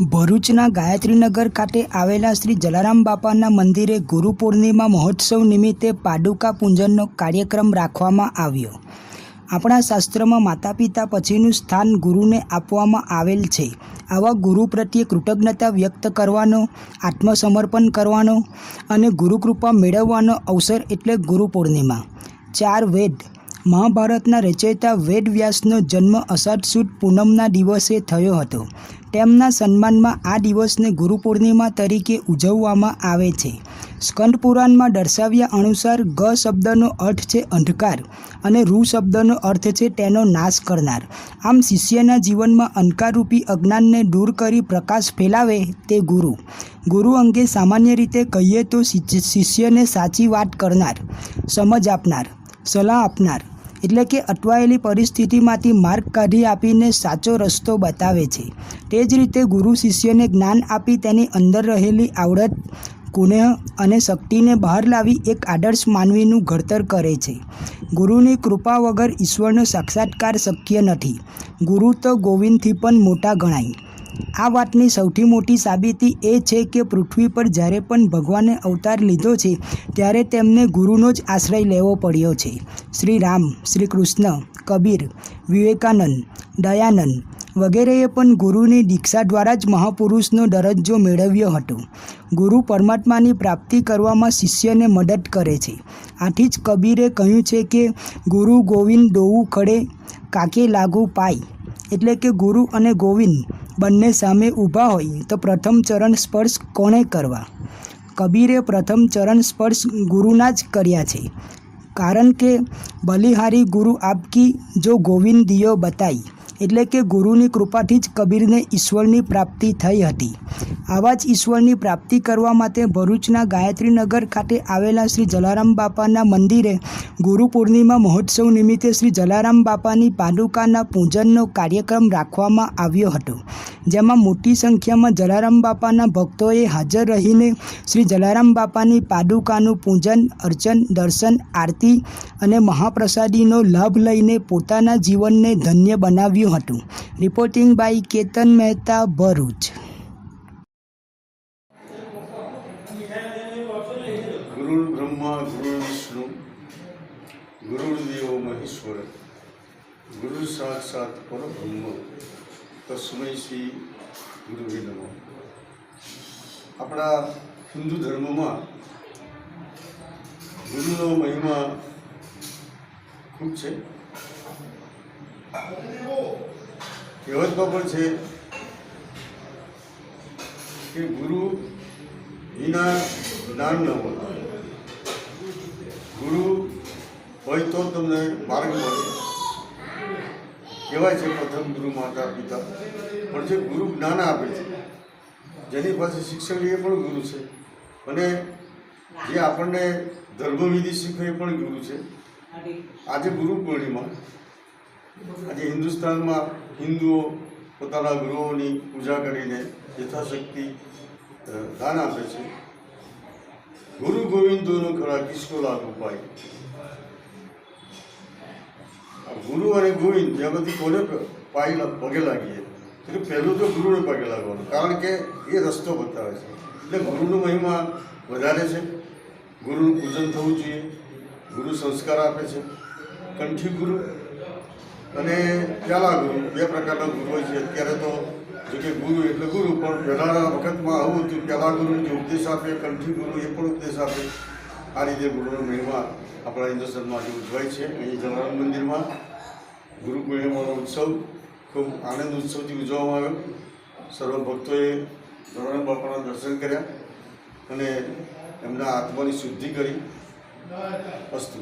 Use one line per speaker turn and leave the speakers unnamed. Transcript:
ભરૂચના ગાયત્રીનગર ખાતે આવેલા શ્રી જલારામ બાપાના મંદિરે ગુરુ પૂર્ણિમા મહોત્સવ નિમિત્તે પાદુકા પૂજનનો કાર્યક્રમ રાખવામાં આવ્યો। આપણા શાસ્ત્રમાં માતા પિતા પછીનું સ્થાન ગુરુને આપવામાં આવેલ છે। આવા ગુરુ પ્રત્યે કૃતજ્ઞતા વ્યક્ત કરવાનો, આત્મસમર્પણ કરવાનો અને ગુરુકૃપા મેળવવાનો અવસર એટલે ગુરુ પૂર્ણિમા। 4 વેદ મહાભારતના રચયિતા વેદ વ્યાસનો જન્મ અષાઢ સુદ પૂનમના દિવસે થયો હતો। તેમના સન્માનમાં આ દિવસને ગુરુ પૂર્ણિમા તરીકે ઉજવવામાં આવે છે। સ્કંદ પુરાણમાં દર્શાવ્યા અનુસાર ગ શબ્દનો અર્થ છે અંધકાર અને રૂ શબ્દનો અર્થ છે તેનો નાશ કરનાર। આમ શિષ્યના જીવનમાં અંધકારરૂપી અજ્ઞાનને દૂર કરી પ્રકાશ ફેલાવે તે ગુરુ। ગુરુ અંગે સામાન્ય રીતે કહીએ તો શિષ્યને સાચી વાત કરનાર, સમજ આપનાર, સલાહ આપનાર એટલે કે અટવાયેલી પરિસ્થિતિમાંથી માર્ગ કાઢી આપીને સાચો રસ્તો બતાવે છે। તે જ રીતે ગુરુ શિષ્યને જ્ઞાન આપી તેની અંદર રહેલી આવડત, કુનેહ અને શક્તિને બહાર લાવી એક આદર્શ માનવીનું ઘડતર કરે છે। ગુરુની કૃપા વગર ઈશ્વરનો સાક્ષાત્કાર શક્ય નથી। ગુરુ તો ગોવિંદથી પણ મોટા ગણાય। આ વાતની સૌથી મોટી સાબિતી એ છે કે પૃથ્વી પર જ્યારે પણ ભગવાને અવતાર લીધો છે ત્યારે તેમને ગુરુનો જ આશ્રય લેવો પડ્યો છે। શ્રી રામ, શ્રી કૃષ્ણ, કબીર, વિવેકાનંદ, દયાનંદ વગેરેએ પણ ગુરુની દીક્ષા દ્વારા જ મહાપુરુષનો દરજ્જો મેળવ્યો હતો। ગુરુ પરમાત્માની પ્રાપ્તિ કરવામાં શિષ્યને મદદ કરે છે। આથી જ કબીરે કહ્યું છે કે ગુરુ ગોવિંદ દોવું ખડે કાકે લાગુ પાય, એટલે કે ગુરુ અને ગોવિંદ બંને સામે ઊભા હોય તો પ્રથમ ચરણ સ્પર્શ કોણે કરવા? કબીરે પ્રથમ ચરણ સ્પર્શ ગુરુના જ કર્યા છે। કારણ કે બલિહારી ગુરુ આપકી જો ગોવિંદ દિયો બતાઈ, એટલે કે ગુરુની કૃપાથી જ કબીરને ઈશ્વરની પ્રાપ્તિ થઈ હતી। આવા જ ઈશ્વરની પ્રાપ્તિ કરવા માટે ભરૂચના ગાયત્રીનગર ખાતે આવેલા શ્રી જલારામ બાપાના મંદિરે ગુરુ પૂર્ણિમા મહોત્સવ નિમિત્તે શ્રી જલારામ બાપાની પાદુકાના પૂજનનો કાર્યક્રમ રાખવામાં આવ્યો હતો। જેમાં મોટી સંખ્યામાં જલારામ બાપાના ભક્તોએ હાજર રહીને શ્રી જલારામ બાપાની પાદુકાનું પૂજન, અર્ચન, દર્શન, આરતી અને મહાપ્રસાદીનો લાભ લઈને પોતાના જીવનને ધન્ય બનાવ્યું હતું। Reporting by Ketan Mehta, Bharuch.
ગુરુ બ્રહ્મા ગુરુ વિષ્ણુ ગુરુદેવો મહેશ્વર ગુરુ સાક્ષાત પરબ્રહ્મ તસ્મૈ શ્રી ગુરુવે નમઃ। આપણા હિન્દુ ધર્મમાં ગુરુનો મહિમા ખૂબ છે। કહેવતમાં પણ છે કે ગુરુ વિના જ્ઞાન ન હોય, ગુરુ હોય તો તમને માર્ગ મળે। કહેવાય છે પ્રથમ ગુરુ માતા પિતા, પણ જે ગુરુ જ્ઞાન આપે છે, જેની પાસે શિક્ષણ એ પણ ગુરુ છે, અને જે આપણને ધર્મવિધિ શીખવે એ પણ ગુરુ છે। આજે ગુરુ પૂર્ણિમા, આજે હિન્દુસ્તાનમાં હિન્દુઓ પોતાના ગુરુઓની પૂજા કરીને યથાશક્તિ દાન આપે છે। ગુરુ ગોવિંદોનો ખરા કિસકો લાગુ પાય। ગુરુ અને ગોવિંદ જેમાંથી કોને પગે લાગીએ, એટલે પહેલું તો ગુરુને પગે લાગવાનું, કારણ કે એ રસ્તો બતાવે છે। એટલે ગુરુનો મહિમા વધારે છે। ગુરુનું પૂજન થવું જોઈએ। ગુરુ સંસ્કાર આપે છે। કંઠી ગુરુ અને પ્યાલા ગુરુ, 2 પ્રકારના ગુરુ હોય છે। અત્યારે તો જો કે ગુરુ એટલે ગુરુ, પણ પહેલાંના વખતમાં આવું હતું, પ્યાલા ગુરુ જે ઉપદેશ આપે, કંઠી ગુરુ એ પણ ઉપદેશ આપે। આ રીતે ગુરુનો મહિમા આપણા હિન્દુસ્તાનમાં આજે ઉજવાય છે। અહીં જલારામ મંદિરમાં ગુરુ પૂર્ણિમાનો ઉત્સવ ખૂબ આનંદ ઉત્સવથી ઉજવવામાં આવ્યો। સર્વ ભક્તોએ જલારામ બાપાના દર્શન કર્યા અને એમના આત્માની શુદ્ધિ કરી। અસ્તુ।